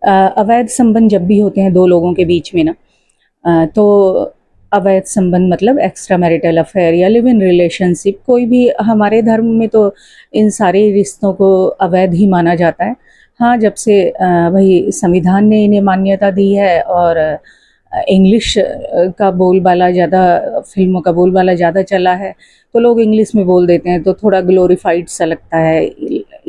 अवैध संबंध जब भी होते हैं दो लोगों के बीच में ना, तो अवैध संबंध मतलब एक्स्ट्रा मैरिटल अफेयर या लिव इन रिलेशनशिप, कोई भी, हमारे धर्म में तो इन सारे रिश्तों को अवैध ही माना जाता है। हाँ, जब से वही संविधान ने इन्हें मान्यता दी है और इंग्लिश का बोलबाला ज़्यादा, फिल्मों का बोलबाला ज़्यादा चला है, तो लोग इंग्लिश में बोल देते हैं, तो थोड़ा ग्लोरीफाइड सा लगता है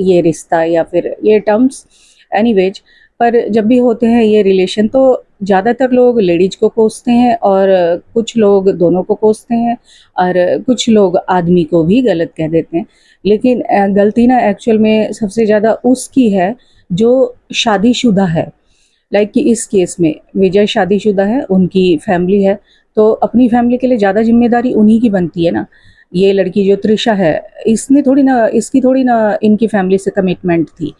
ये रिश्ता या फिर ये टर्म्स। एनीवेज, पर जब भी होते हैं ये रिलेशन, तो ज़्यादातर लोग लेडीज को कोसते हैं और कुछ लोग दोनों को कोसते हैं और कुछ लोग आदमी को भी गलत कह देते हैं। लेकिन गलती ना एक्चुअल में सबसे ज़्यादा उसकी है जो शादीशुदा है। लाइक कि इस केस में विजय शादीशुदा है, उनकी फैमिली है, तो अपनी फैमिली के लिए ज़्यादा जिम्मेदारी उन्हीं की बनती है ना। ये लड़की जो त्रिशा है, इसकी थोड़ी ना इनकी फैमिली से कमिटमेंट थी,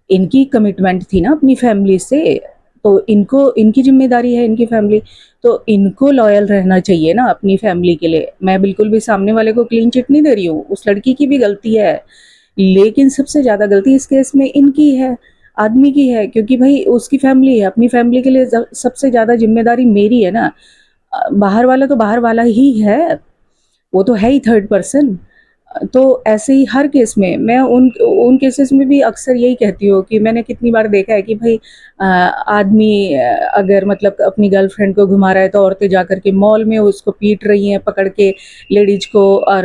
इनकी कमिटमेंट थी ना अपनी फैमिली से। तो इनको, इनकी जिम्मेदारी है इनकी फैमिली, तो इनको लॉयल रहना चाहिए ना अपनी फैमिली के लिए। मैं बिल्कुल भी सामने वाले को क्लीन चिट नहीं दे रही हूँ, उस लड़की की भी गलती है, लेकिन सबसे ज़्यादा गलती इस केस में इनकी है, आदमी की है, क्योंकि भाई उसकी फैमिली है, अपनी फैमिली के लिए सबसे ज़्यादा जिम्मेदारी मेरी है ना। बाहर वाला तो बाहर वाला ही है, वो तो है ही थर्ड पर्सन। तो ऐसे ही हर केस में मैं उन उन केसेस में भी अक्सर यही कहती हूँ कि मैंने कितनी बार देखा है कि भाई आदमी अगर मतलब अपनी गर्लफ्रेंड को घुमा रहा है, तो औरतें जाकर के मॉल में उसको पीट रही हैं पकड़ के, लेडीज को, और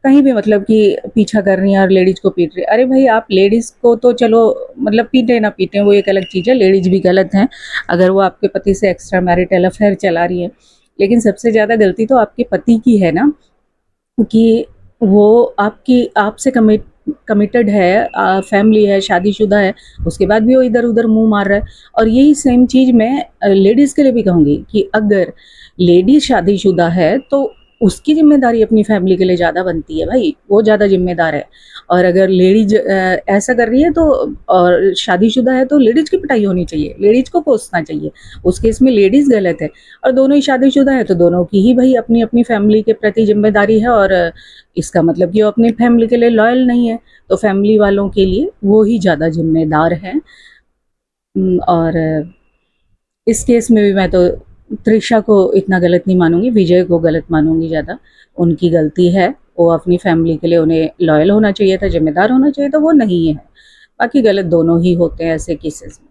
कहीं भी मतलब कि पीछा कर रही हैं और लेडीज को पीट रही है। अरे भाई, आप लेडीज को तो चलो मतलब पीटे ना पीटे वो एक अलग चीज़ है, लेडीज भी गलत हैं अगर वो आपके पति से एक्स्ट्रा मैरिटल अफेयर चला रही है। लेकिन सबसे ज़्यादा गलती तो आपके पति की है ना, कि वो आपकी, आपसे कमिटेड है, फैमिली है, शादीशुदा है, उसके बाद भी वो इधर-उधर मुँह मार रहा है। और यही सेम चीज़ मैं लेडीज़ के लिए भी कहूँगी कि अगर लेडीज़ शादीशुदा है, तो उसकी ज़िम्मेदारी अपनी फैमिली के लिए ज़्यादा बनती है भाई, वो ज़्यादा ज़िम्मेदार है। और अगर लेडीज़ ऐसा कर रही है तो, और शादीशुदा है, तो लेडीज़ की पिटाई होनी चाहिए, लेडीज़ को कोसना चाहिए। उस केस में लेडीज़ गलत है, और दोनों ही शादीशुदा है तो दोनों की ही भाई अपनी-अपनी फैमिली के प्रति ज़िम्मेदारी है। और इसका मतलब कि वो अपनी फैमिली के लिए लॉयल नहीं है, तो फैमिली वालों के लिए वो ही ज़्यादा ज़िम्मेदार हैं। और इस केस में भी मैं तो त्रिशा को इतना गलत नहीं मानूँगी, विजय को गलत मानूँगी ज़्यादा। उनकी गलती है, वो अपनी फैमिली के लिए उन्हें लॉयल होना चाहिए था, ज़िम्मेदार होना चाहिए था, वो नहीं है। बाकी गलत दोनों ही होते हैं ऐसे केसेज़ में।